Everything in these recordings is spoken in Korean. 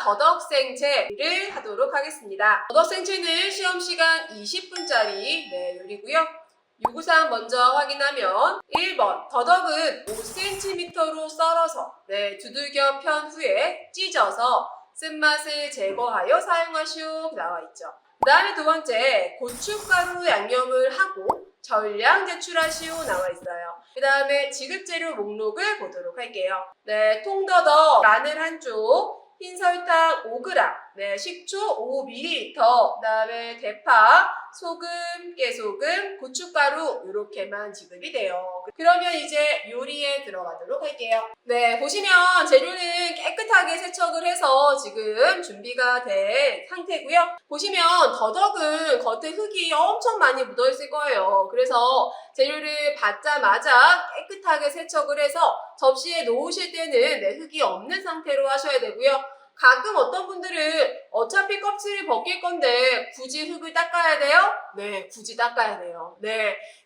더덕 생채를 하도록 하겠습니다. 더덕 생채는 시험시간 20분짜리 요리고요. 요구사항 먼저 확인하면 1번 더덕은 5cm로 썰어서 두들겨 편 후에 찢어서 쓴맛을 제거하여 사용하시오 나와있죠. 그 다음에 두 번째 고춧가루 양념을 하고 전량 제출하시오 나와있어요. 그 다음에 지급재료 목록을 보도록 할게요. 통더덕 마늘 한 쪽, 흰설탕 5g, 식초 5ml, 그 다음에 대파, 소금, 깨소금, 고춧가루 이렇게만 지급이 돼요. 그러면 이제 요리에 들어가도록 할게요. 보시면 재료는 깨끗하게 세척을 해서 지금 준비가 된 상태고요. 보시면 더덕은 겉에 흙이 엄청 많이 묻어 있을 거예요. 그래서 재료를 받자마자 깨끗하게 세척을 해서 접시에 놓으실 때는 흙이 없는 상태로 하셔야 되고요. 가끔 어떤 분들은 어차피 껍질을 벗길 건데 굳이 흙을 닦아야 돼요? 네, 굳이 닦아야 돼요.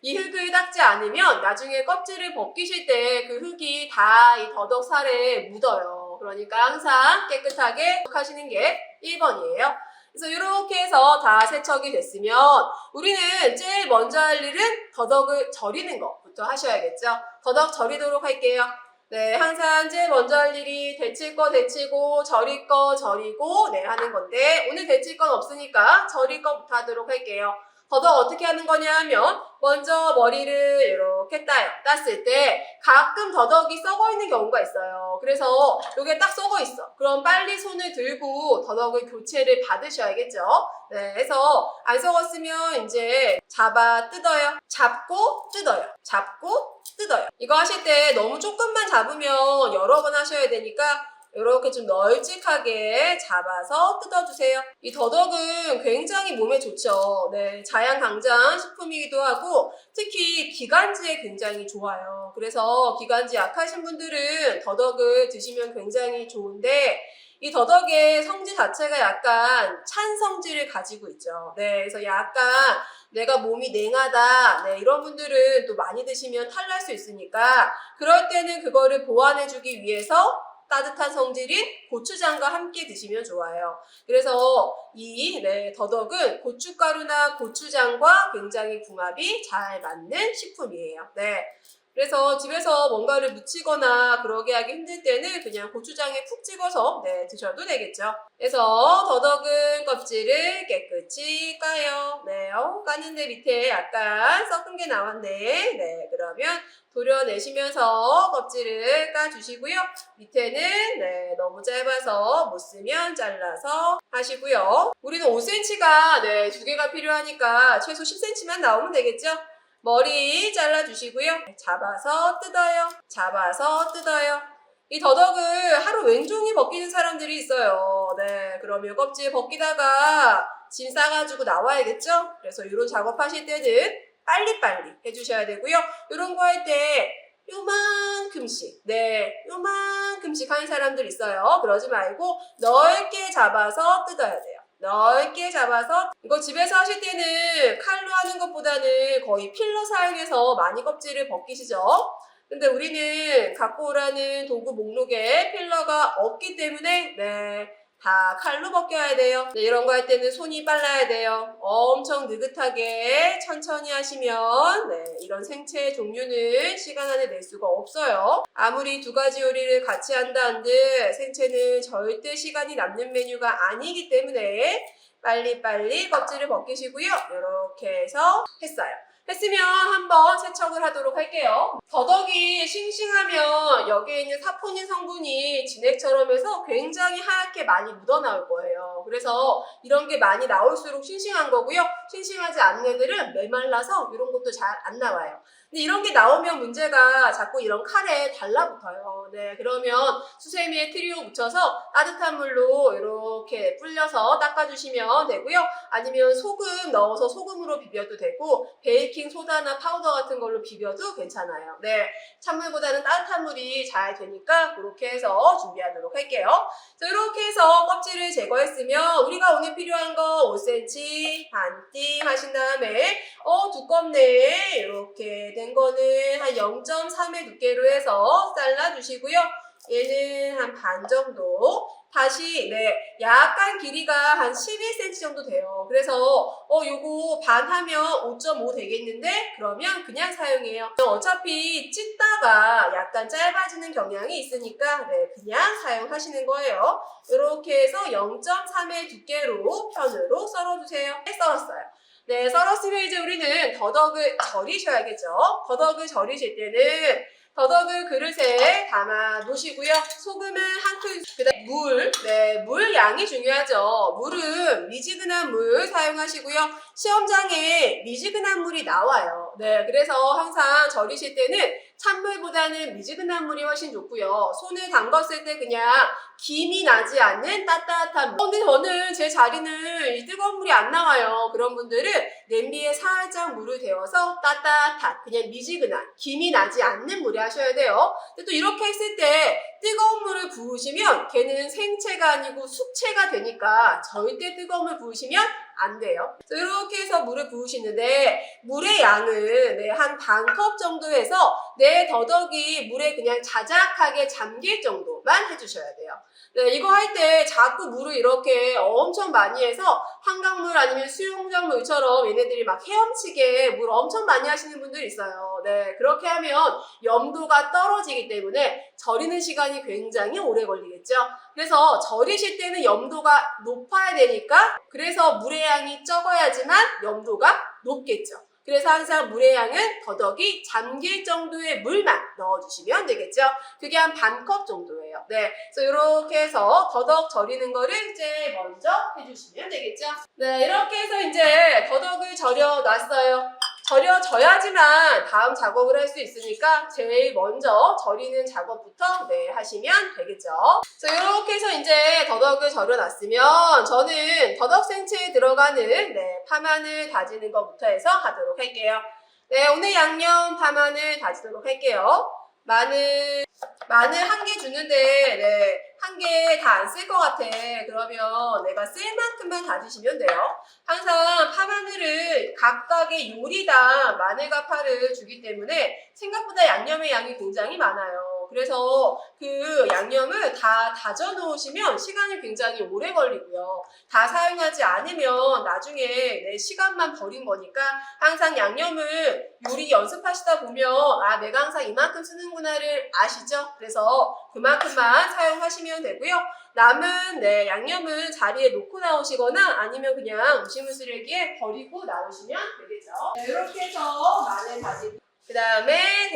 이 흙을 닦지 않으면 나중에 껍질을 벗기실 때 그 흙이 다 이 더덕 살에 묻어요. 그러니까 항상 깨끗하게 하시는 게 1번이에요. 그래서 이렇게 해서 다 세척이 됐으면 우리는 제일 먼저 할 일은 더덕을 절이는 것부터 하셔야겠죠. 더덕 절이도록 할게요. 항상 제일 먼저 할 일이 데칠 거 데치고 절일 거 절이고 하는 건데 오늘 데칠 건 없으니까 절일 거부터 하도록 할게요. 더덕 어떻게 하는 거냐 하면 먼저 머리를 이렇게 따요. 땄을 때 가끔 더덕이 썩어 있는 경우가 있어요. 그래서 이게 딱 썩어 있어. 그럼 빨리 손을 들고 더덕을 교체를 받으셔야겠죠. 그래서 안 썩었으면 이제 잡아 뜯어요. 잡고 뜯어요. 잡고 뜯어요. 이거 하실 때 너무 조금만 잡으면 여러 번 하셔야 되니까 이렇게 좀 널찍하게 잡아서 뜯어주세요. 이 더덕은 굉장히 몸에 좋죠. 자양강장 식품이기도 하고 특히 기관지에 굉장히 좋아요. 그래서 기관지 약하신 분들은 더덕을 드시면 굉장히 좋은데 이 더덕의 성질 자체가 약간 찬 성질을 가지고 있죠. 그래서 약간 내가 몸이 냉하다 이런 분들은 또 많이 드시면 탈날 수 있으니까 그럴 때는 그거를 보완해주기 위해서 따뜻한 성질인 고추장과 함께 드시면 좋아요. 그래서 이 더덕은 고춧가루나 고추장과 굉장히 궁합이 잘 맞는 식품이에요. 그래서 집에서 뭔가를 무치거나 그러게 하기 힘들 때는 그냥 고추장에 푹 찍어서 드셔도 되겠죠. 그래서 더덕은 껍질을 깨끗이 까요. 까는데 밑에 약간 썩은 게 나왔네. 그러면 도려내시면서 껍질을 까주시고요. 밑에는 너무 짧아서 못 쓰면 잘라서 하시고요. 우리는 5cm가 2개가 필요하니까 최소 10cm만 나오면 되겠죠. 머리 잘라주시고요. 잡아서 뜯어요. 잡아서 뜯어요. 이 더덕을 하루 왼종일 벗기는 사람들이 있어요. 그러면 껍질 벗기다가 짐 싸가지고 나와야겠죠? 그래서 이런 작업하실 때는 빨리빨리 해주셔야 되고요. 이런 거 할 때 요만큼씩 요만큼씩 하는 사람들 있어요. 그러지 말고 넓게 잡아서 뜯어야 돼요. 넓게 잡아서 이거 집에서 하실 때는 칼로 하는 것보다는 거의 필러 사용해서 많이 껍질을 벗기시죠. 근데 우리는 갖고 오라는 도구 목록에 필러가 없기 때문에 다 칼로 벗겨야 돼요. 이런 거 할 때는 손이 빨라야 돼요. 엄청 느긋하게 천천히 하시면 이런 생채 종류는 시간 안에 낼 수가 없어요. 아무리 두 가지 요리를 같이 한다 한들 생채는 절대 시간이 남는 메뉴가 아니기 때문에 빨리빨리 껍질을 벗기시고요. 이렇게 해서 했으면 한번 세척을 하도록 할게요. 더덕이 싱싱하면 여기에 있는 사포닌 성분이 진액처럼 해서 굉장히 하얗게 많이 묻어나올 거예요. 그래서 이런 게 많이 나올수록 싱싱한 거고요. 싱싱하지 않은 애들은 메말라서 이런 것도 잘 안 나와요. 근데 이런 게 나오면 문제가 자꾸 이런 칼에 달라붙어요. 그러면 수세미에 트리오 묻혀서 따뜻한 물로 이렇게 불려서 닦아주시면 되고요. 아니면 소금 넣어서 소금으로 비벼도 되고 베이킹 소다나 파우더 같은 걸로 비벼도 괜찮아요. 찬물보다는 따뜻한 물이 잘 되니까 그렇게 해서 준비하도록 할게요. 자, 이렇게 해서 껍질을 제거했으면 우리가 오늘 필요한 거 5cm 반띵 하신 다음에 두껍네 이렇게 된 거는 한 0.3의 두께로 해서 잘라주시고요. 얘는 한 반 정도. 다시 약간 길이가 한 11cm 정도 돼요. 그래서 요거 반 하면 5.5 되겠는데 그러면 그냥 사용해요. 어차피 찢다가 약간 짧아지는 경향이 있으니까 그냥 사용하시는 거예요. 이렇게 해서 0.3의 두께로 편으로 썰어주세요. 썰었어요. 네, 썰었으면 이제 우리는 더덕을 절이셔야겠죠. 더덕을 절이실 때는 더덕을 그릇에 담아 놓으시고요. 소금은 한 큰술, 그다음 물 양이 중요하죠. 물은 미지근한 물 사용하시고요. 시험장에 미지근한 물이 나와요. 네, 그래서 항상 절이실 때는 찬물보다는 미지근한 물이 훨씬 좋고요. 손을 담갔을 때 그냥 김이 나지 않는 따뜻한 물. 근데 저는 제 자리는 이 뜨거운 물이 안 나와요. 그런 분들은 냄비에 살짝 물을 데워서 따뜻한 그냥 미지근한 김이 나지 않는 물에 하셔야 돼요. 근데 또 이렇게 했을 때 뜨거운 물을 부으시면 걔는 생채가 아니고 숙채가 되니까 절대 뜨거운 물 부으시면 안 돼요. 이렇게 해서 물을 부으시는데 물의 양은 한 반 컵 정도 해서 더덕이 물에 그냥 자작하게 잠길 정도만 해주셔야 돼요. 이거 할 때 자꾸 물을 이렇게 엄청 많이 해서 한강물 아니면 수용정물처럼 얘네들이 막 헤엄치게 물 엄청 많이 하시는 분들이 있어요. 그렇게 하면 염도가 떨어지기 때문에 절이는 시간이 굉장히 오래 걸리겠죠. 그래서 절이실 때는 염도가 높아야 되니까 그래서 물의 양이 적어야지만 염도가 높겠죠. 그래서 항상 물의 양은 더덕이 잠길 정도의 물만 넣어주시면 되겠죠. 그게 한 반 컵 정도예요. 그래서 이렇게 해서 더덕 절이는 거를 이제 먼저 해주시면 되겠죠. 이렇게 해서 이제 더덕을 절여 놨어요. 절여져야지만 다음 작업을 할 수 있으니까 제일 먼저 절이는 작업부터 하시면 되겠죠. 그래서 이렇게 해서 이제 더덕을 절여놨으면 저는 더덕 생채에 들어가는 파마늘 다지는 것부터 해서 하도록 할게요. 오늘 양념 파마늘 다지도록 할게요. 마늘 한 개 주는데 한 개 다 안 쓸 것 같아. 그러면 내가 쓸 만큼만 다지시면 돼요. 항상 파마늘을 각각의 요리당 마늘과 파를 주기 때문에 생각보다 양념의 양이 굉장히 많아요. 그래서 그 양념을 다 다져 놓으시면 시간이 굉장히 오래 걸리고요. 다 사용하지 않으면 나중에 시간만 버린 거니까 항상 양념을 요리 연습하시다 보면 내가 항상 이만큼 쓰는구나를 아시죠? 그래서 그만큼만 사용하시면 되고요. 남은 양념은 자리에 놓고 나오시거나 아니면 그냥 음식물 쓰레기에 버리고 나오시면 되겠죠. 이렇게 해서 마늘 다지고 그 다음에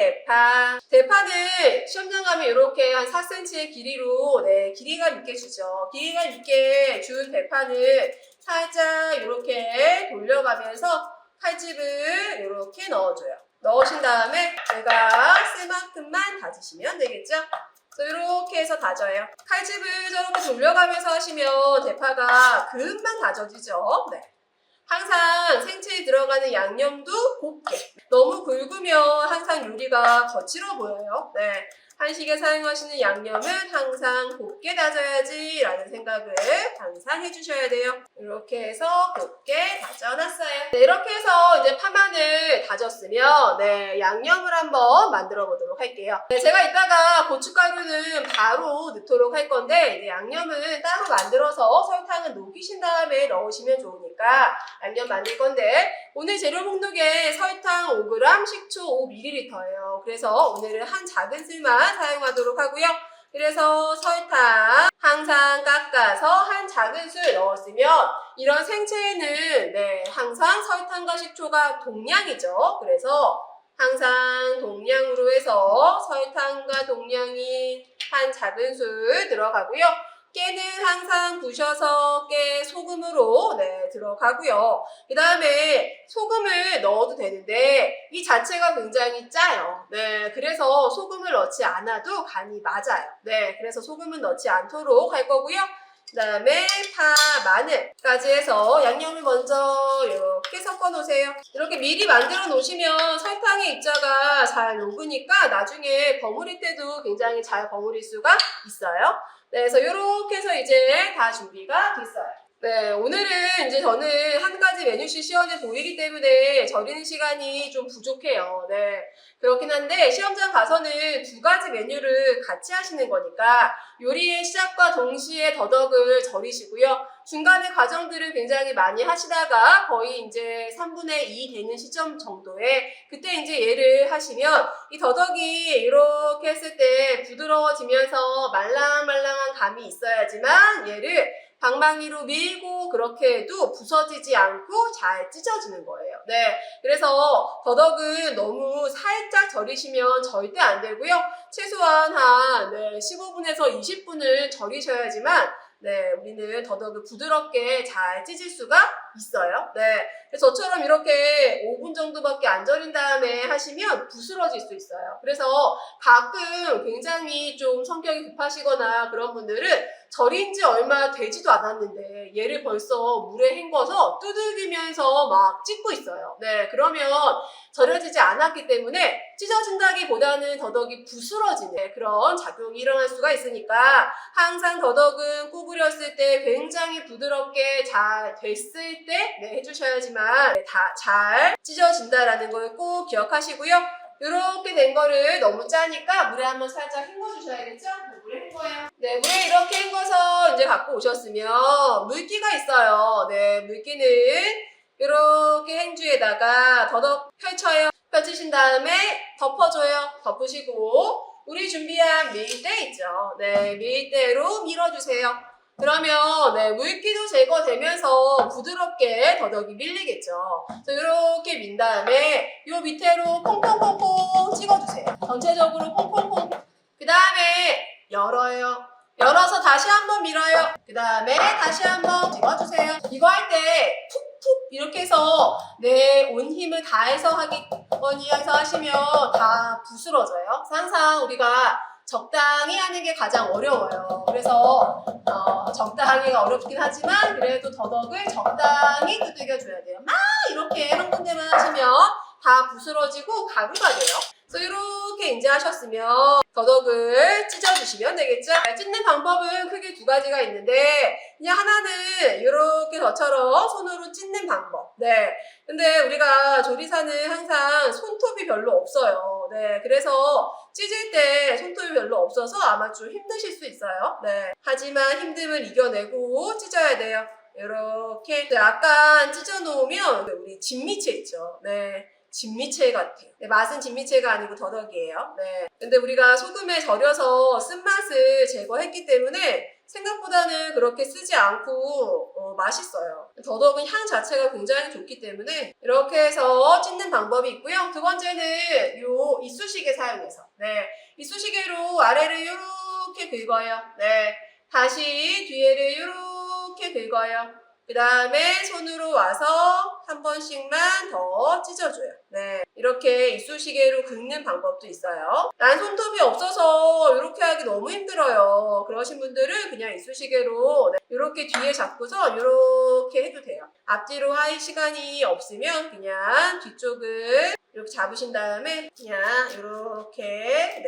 대파는 시험장 가면 이렇게 한 4cm의 길이로 길이감 있게 주죠. 길이감 있게 준 대파는 살짝 이렇게 돌려가면서 칼집을 이렇게 넣어줘요. 넣으신 다음에 내가 쓸 만큼만 다지시면 되겠죠. 이렇게 해서 다져요. 칼집을 저렇게 돌려가면서 하시면 대파가 금방 다져지죠. 항상 생채에 들어가는 양념도 곱게. 너무 굵으면 항상 요리가 거칠어 보여요. 한식에 사용하시는 양념은 항상 곱게 다져야지 라는 생각을 항상 해주셔야 돼요. 이렇게 해서 곱게 다져놨어요. 이렇게 해서 이제 파마늘 다졌으면 양념을 한번 만들어 보도록 할게요. 제가 이따가 고춧가루는 바로 넣도록 할 건데 이제 양념은 따로 만들어서 설탕을 녹이신 다음에 넣으시면 좋으니까 양념 만들 건데 오늘 재료 목록에 설탕 5g, 식초 5ml예요. 그래서 오늘은 한 작은 술만 사용하도록 하고요. 그래서 설탕 항상 깎아서 한 작은 술 넣었으면 이런 생채에는 항상 설탕과 식초가 동량이죠. 그래서 항상 동량으로 해서 설탕과 동량이 한 작은 술 들어가고요. 깨는 항상 부셔서 깨 소금으로 들어가고요. 그 다음에 소금을 넣어도 되는데 이 자체가 굉장히 짜요. 그래서 소금을 넣지 않아도 간이 맞아요. 그래서 소금은 넣지 않도록 할 거고요. 그 다음에 파, 마늘까지 해서 양념을 먼저 이렇게 섞어 놓으세요. 이렇게 미리 만들어 놓으시면 설탕의 입자가 잘 녹으니까 나중에 버무릴 때도 굉장히 잘 버무릴 수가 있어요. 그래서 이렇게 해서 이제 다 준비가 됐어요. 네, 오늘은 이제 저는 한 가지 메뉴씩 시연해 보이기 때문에 절이는 시간이 좀 부족해요. 네. 그렇긴 한데 시험장 가서는 두 가지 메뉴를 같이 하시는 거니까 요리의 시작과 동시에 더덕을 절이시고요. 중간에 과정들을 굉장히 많이 하시다가 거의 이제 3분의 2 되는 시점 정도에 그때 이제 얘를 하시면 이 더덕이 이렇게 했을 때 부드러워지면서 말랑말랑한 감이 있어야지만 얘를 방망이로 밀고 그렇게 해도 부서지지 않고 잘 찢어지는 거예요. 네, 그래서 더덕은 너무 살짝 절이시면 절대 안 되고요. 최소한 한 15분에서 20분을 절이셔야지만 우리는 더덕을 부드럽게 잘 찢을 수가 있어요. 네, 그래서 저처럼 이렇게 5분 정도밖에 안 절인 다음에 하시면 부스러질 수 있어요. 그래서 가끔 굉장히 좀 성격이 급하시거나 그런 분들은 절인 지 얼마 되지도 않았는데 얘를 벌써 물에 헹궈서 두들기면서 막 찢고 있어요. 네, 그러면 절여지지 않았기 때문에 찢어진다기보다는 더덕이 부스러지는 그런 작용이 일어날 수가 있으니까 항상 더덕은 구부렸을 때 굉장히 부드럽게 잘 됐을 때 해주셔야지만 다 잘 찢어진다라는 걸 꼭 기억하시고요. 이렇게 된 거를 너무 짜니까 물에 한번 살짝 헹궈주셔야겠죠? 물에 헹궈요. 네, 물에 이렇게 헹궈서 이제 갖고 오셨으면 물기가 있어요. 네, 물기는 이렇게 행주에다가 더덕 펼쳐요. 펼치신 다음에 덮어줘요. 덮으시고 우리 준비한 밀대 있죠? 네, 밀대로 밀어주세요. 그러면 물기도 제거되면서 부드럽게 더덕이 밀리겠죠. 그래서 이렇게 민 다음에 요 밑으로 콩콩콩콩 찍어주세요. 전체적으로 콩콩콩. 그 다음에 열어요. 열어서 다시 한번 밀어요. 그 다음에 다시 한번 찍어주세요. 이거 할 때 툭툭 이렇게 해서 온 힘을 다해서 하기거니 해서 하시면 다 부스러져요. 항상 우리가 적당히 하는 게 가장 어려워요. 그래서 적당히가 어렵긴 하지만 그래도 더덕을 적당히 두들겨줘야 돼요. 막 이렇게 한 군데만 하시면 다 부스러지고 가루가 돼요. 그래서 이렇게 이제 하셨으면 더덕을 찢어주시면 되겠죠? 찢는 방법은 크게 두 가지가 있는데 그냥 하나는 이렇게 저처럼 손으로 찢는 방법. 네. 근데 우리가 조리사는 항상 손톱이 별로 없어요. 네. 그래서 찢을 때 손톱이 별로 없어서 아마 좀 힘드실 수 있어요. 네. 하지만 힘듦을 이겨내고 찢어야 돼요. 이렇게 약간 찢어놓으면 우리 진미채 있죠. 네. 진미채 같아요. 네, 맛은 진미채가 아니고 더덕이에요. 네. 근데 우리가 소금에 절여서 쓴맛을 제거했기 때문에 생각보다는 그렇게 쓰지 않고 맛있어요. 더덕은 향 자체가 굉장히 좋기 때문에 이렇게 해서 찢는 방법이 있고요. 두 번째는 요 이쑤시개 사용해서 이쑤시개로 아래를 이렇게 긁어요. 네. 다시 뒤에를 이렇게 긁어요. 그 다음에 손으로 와서 한 번씩만 더 찢어줘요. 네, 이렇게 이쑤시개로 긁는 방법도 있어요. 난 손톱이 없어서 이렇게 하기 너무 힘들어요. 그러신 분들은 그냥 이쑤시개로 이렇게 뒤에 잡고서 이렇게 해도 돼요. 앞뒤로 할 시간이 없으면 그냥 뒤쪽을 이렇게 잡으신 다음에 그냥 이렇게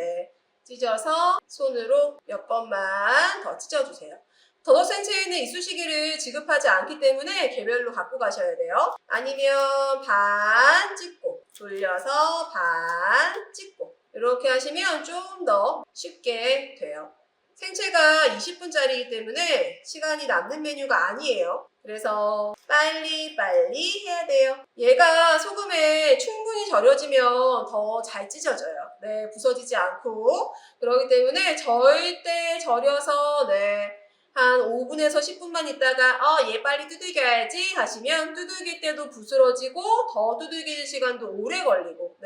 찢어서 손으로 몇 번만 더 찢어주세요. 더덕 생채에는 이쑤시개를 지급하지 않기 때문에 개별로 갖고 가셔야 돼요. 아니면 반 찍고 돌려서 반 찍고 이렇게 하시면 좀 더 쉽게 돼요. 생채가 20분짜리이기 때문에 시간이 남는 메뉴가 아니에요. 그래서 빨리빨리 해야 돼요. 얘가 소금에 충분히 절여지면 더 잘 찢어져요. 네, 부서지지 않고. 그렇기 때문에 절대 절여서 한 5분에서 10분만 있다가 얘 빨리 두들겨야지 하시면 두들길 때도 부스러지고 더 두들길 시간도 오래 걸리고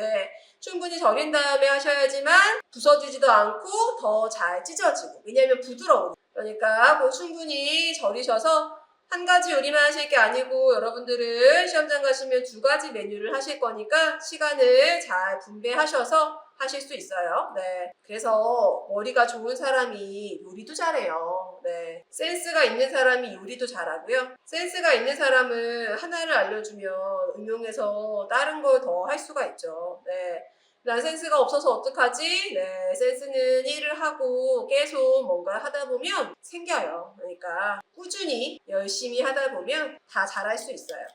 충분히 절인 다음에 하셔야지만 부서지지도 않고 더 잘 찢어지고 왜냐하면 부드러우니까 그러니까 충분히 절이셔서 한 가지 요리만 하실 게 아니고 여러분들은 시험장 가시면 두 가지 메뉴를 하실 거니까 시간을 잘 분배하셔서 하실 수 있어요. 네. 그래서 머리가 좋은 사람이 요리도 잘해요. 네. 센스가 있는 사람이 요리도 잘하고요. 센스가 있는 사람은 하나를 알려주면 응용해서 다른 걸 더 할 수가 있죠. 네. 난 센스가 없어서 어떡하지? 네, 센스는 일을 하고 계속 뭔가 하다 보면 생겨요. 그러니까 꾸준히 열심히 하다 보면 다 잘할 수 있어요.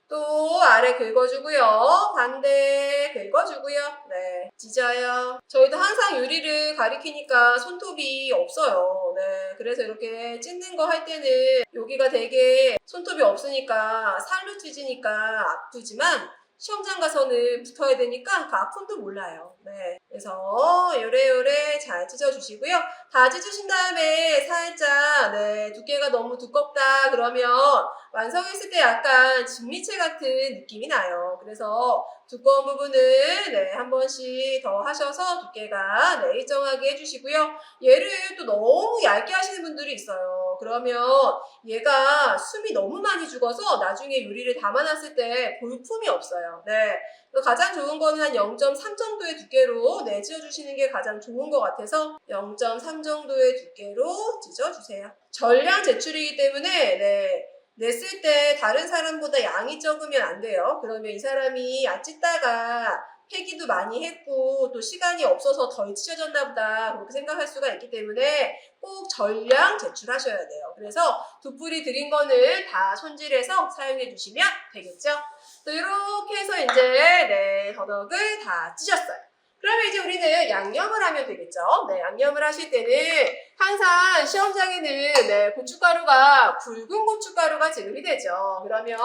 또 아래 긁어주고요. 반대 긁어주고요. 네, 찢어요. 저희도 항상 유리를 가리키니까 손톱이 없어요. 네, 그래서 이렇게 찢는 거 할 때는 여기가 되게 손톱이 없으니까 살로 찢으니까 아프지만 시험장 가서는 붙어야 되니까 그 아픔도 몰라요. 네, 그래서 요래요래 잘 찢어주시고요. 다 찢으신 다음에 살짝 네, 두께가 너무 두껍다 그러면 완성했을 때 약간 진미채 같은 느낌이 나요. 그래서 두꺼운 부분은 네, 한 번씩 더 하셔서 두께가 네, 일정하게 해주시고요. 얘를 또 너무 얇게 하시는 분들이 있어요. 그러면 얘가 숨이 너무 많이 죽어서 나중에 유리를 담아놨을 때 볼품이 없어요. 네. 가장 좋은 거는 한 0.3 정도의 두께로 네, 찢어주시는 게 가장 좋은 것 같아서 0.3 정도의 두께로 찢어주세요. 전량 제출이기 때문에 네, 냈을 때 다른 사람보다 양이 적으면 안 돼요. 그러면 이 사람이 찢다가 폐기도 많이 했고 또 시간이 없어서 덜 찢어졌나 보다 그렇게 생각할 수가 있기 때문에 꼭 전량 제출하셔야 돼요. 그래서 두 뿌리 드린 거는 다 손질해서 사용해 주시면 되겠죠. 또 이렇게 해서 이제 네, 더덕을 다 찢었어요. 그러면 이제 우리는 양념을 하면 되겠죠. 네, 양념을 하실 때는 항상 시험장에는 네, 고춧가루가 굵은 고춧가루가 제공이 되죠. 그러면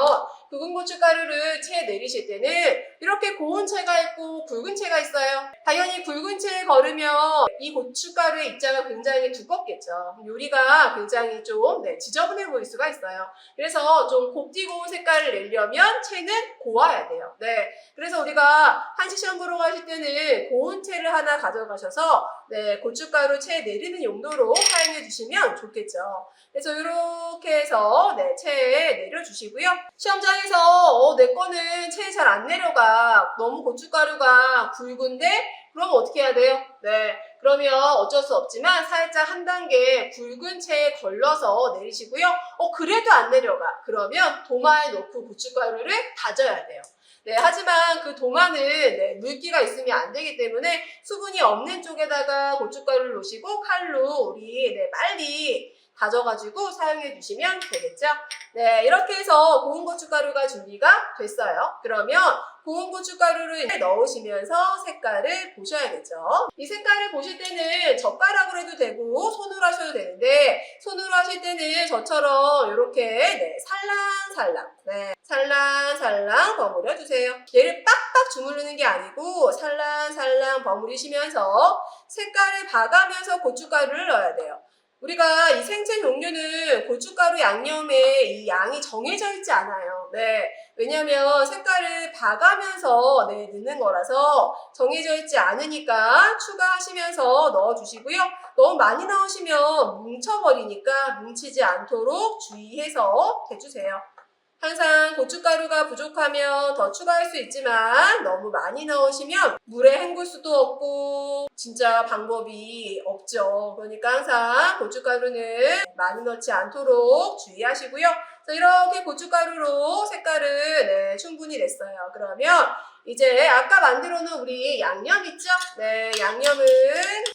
굵은 고춧가루를 채 내리실 때는 이렇게 고운 채가 있고 굵은 채가 있어요. 당연히 굵은 채에 걸으면 이 고춧가루의 입자가 굉장히 두껍겠죠. 요리가 굉장히 좀 네, 지저분해 보일 수가 있어요. 그래서 좀 곱디고운 색깔을 내려면 채는 고와야 돼요. 네, 그래서 우리가 한시 시험 보러 가실 때는 고운 채를 하나 가져가셔서 네, 고춧가루 채 내리는 용도로 사용해 주시면 좋겠죠. 그래서 이렇게 해서 네, 채에 내려주시고요. 시험장에서 내 거는 채에 잘 안 내려가. 너무 고춧가루가 굵은데 그럼 어떻게 해야 돼요? 네, 그러면 어쩔 수 없지만 살짝 한 단계 굵은 채에 걸러서 내리시고요. 그래도 안 내려가. 그러면 도마에 넣고 고춧가루를 다져야 돼요. 네, 하지만 그 도마는 네, 물기가 있으면 안 되기 때문에 수분이 없는 쪽에다가 고춧가루를 놓으시고 칼로 우리 네, 빨리 다져가지고 사용해 주시면 되겠죠. 네, 이렇게 해서 고운 고춧가루가 준비가 됐어요. 그러면 고운 고춧가루를 넣으시면서 색깔을 보셔야겠죠. 이 색깔을 보실 때는 젓가락으로 해도 되고 손으로 하셔도 되는데 손으로 하실 때는 저처럼 이렇게 네, 살랑살랑 네, 살랑살랑 버무려 주세요. 얘를 빡빡 주무르는 게 아니고 살랑살랑 버무리시면서 색깔을 봐가면서 고춧가루를 넣어야 돼요. 우리가 이 생채 종류는 고춧가루 양념에 이 양이 정해져 있지 않아요. 네, 왜냐면 색깔을 봐가면서 네, 넣는 거라서 정해져 있지 않으니까 추가하시면서 넣어주시고요. 너무 많이 넣으시면 뭉쳐버리니까 뭉치지 않도록 주의해서 해주세요. 항상 고춧가루가 부족하면 더 추가할 수 있지만 너무 많이 넣으시면 물에 헹굴 수도 없고 진짜 방법이 없죠. 그러니까 항상 고춧가루는 많이 넣지 않도록 주의하시고요. 이렇게 고춧가루로 색깔을 네, 충분히 냈어요. 그러면 이제 아까 만들어 놓은 우리 양념 있죠? 네, 양념을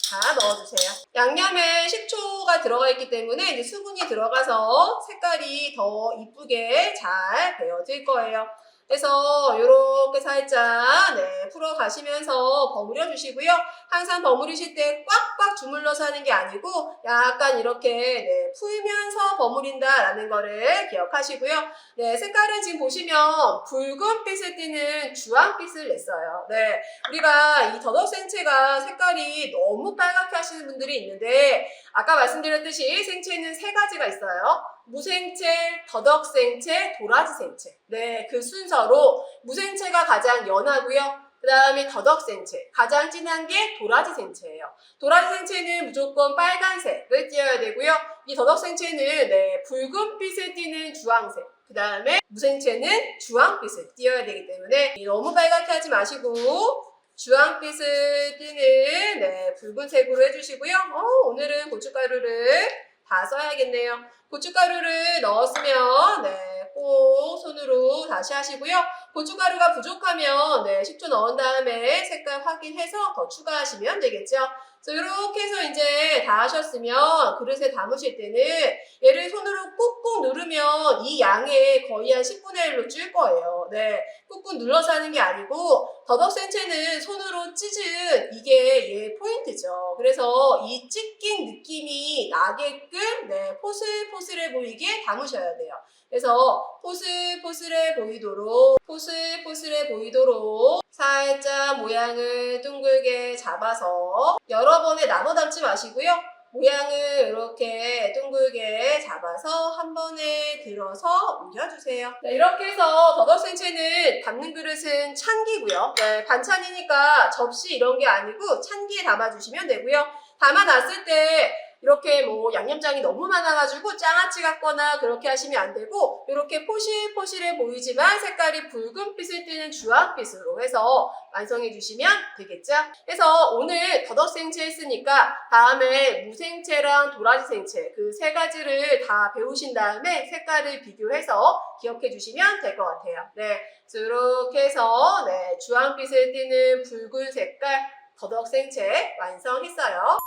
다 넣어주세요. 양념에 식초가 들어가 있기 때문에 이제 수분이 들어가서 색깔이 더 이쁘게 잘 배어질 거예요. 그래서 이렇게 살짝 네, 풀어가시면서 버무려 주시고요. 항상 버무리실 때 꽉꽉 주물러서 하는 게 아니고 약간 이렇게 네, 풀면서 버무린다라는 거를 기억하시고요. 네, 색깔은 지금 보시면 붉은빛을 띠는 주황빛을 냈어요. 네, 우리가 이 더덕 생채가 색깔이 너무 빨갛게 하시는 분들이 있는데 아까 말씀드렸듯이 생채는 세 가지가 있어요. 무생채, 더덕생채, 도라지생채. 네, 그 순서로 무생채가 가장 연하고요. 그 다음에 더덕생채, 가장 진한 게 도라지생채예요. 도라지생채는 무조건 빨간색을 띄어야 되고요. 이 더덕생채는 네, 붉은빛을 띠는 주황색. 그 다음에 무생채는 주황빛을 띄어야 되기 때문에 너무 빨갛게 하지 마시고 주황빛을 띠는 네, 붉은색으로 해주시고요. 오늘은 고춧가루를 다 써야겠네요. 고춧가루를 넣었으면 네, 꼭 손으로 다시 하시고요. 고춧가루가 부족하면 식초 넣은 다음에 색깔 확인해서 더 추가하시면 되겠죠. 그래서 이렇게 해서 이제 다 하셨으면 그릇에 담으실 때는 얘를 손으로 꾹꾹 누르면 이 양의 거의 한 10분의 1로 줄 거예요. 네, 꾹꾹 눌러서 하는 게 아니고 더덕 생채는 손으로 찢은 이게 얘 포인트죠. 그래서 이 찢긴 느낌이 나게끔 포슬포슬해 보이게 담으셔야 돼요. 그래서 포슬포슬해 보이도록 살짝 모양을 둥글게 잡아서 여러 번에 나눠 담지 마시고요. 모양을 이렇게 둥글게 잡아서 한 번에 들어서 올려주세요. 네, 이렇게 해서 더덕생채는 담는 그릇은 찬기고요. 네, 반찬이니까 접시 이런 게 아니고 찬기에 담아주시면 되고요. 담아놨을 때 이렇게 뭐 양념장이 너무 많아가지고 장아찌 같거나 그렇게 하시면 안 되고 이렇게 포실포실해 보이지만 색깔이 붉은빛을 띠는 주황빛으로 해서 완성해 주시면 되겠죠? 그래서 오늘 더덕생채 했으니까 다음에 무생채랑 도라지생채 그 세 가지를 다 배우신 다음에 색깔을 비교해서 기억해 주시면 될 것 같아요. 네, 이렇게 해서 주황빛을 띠는 붉은 색깔 더덕생채 완성했어요.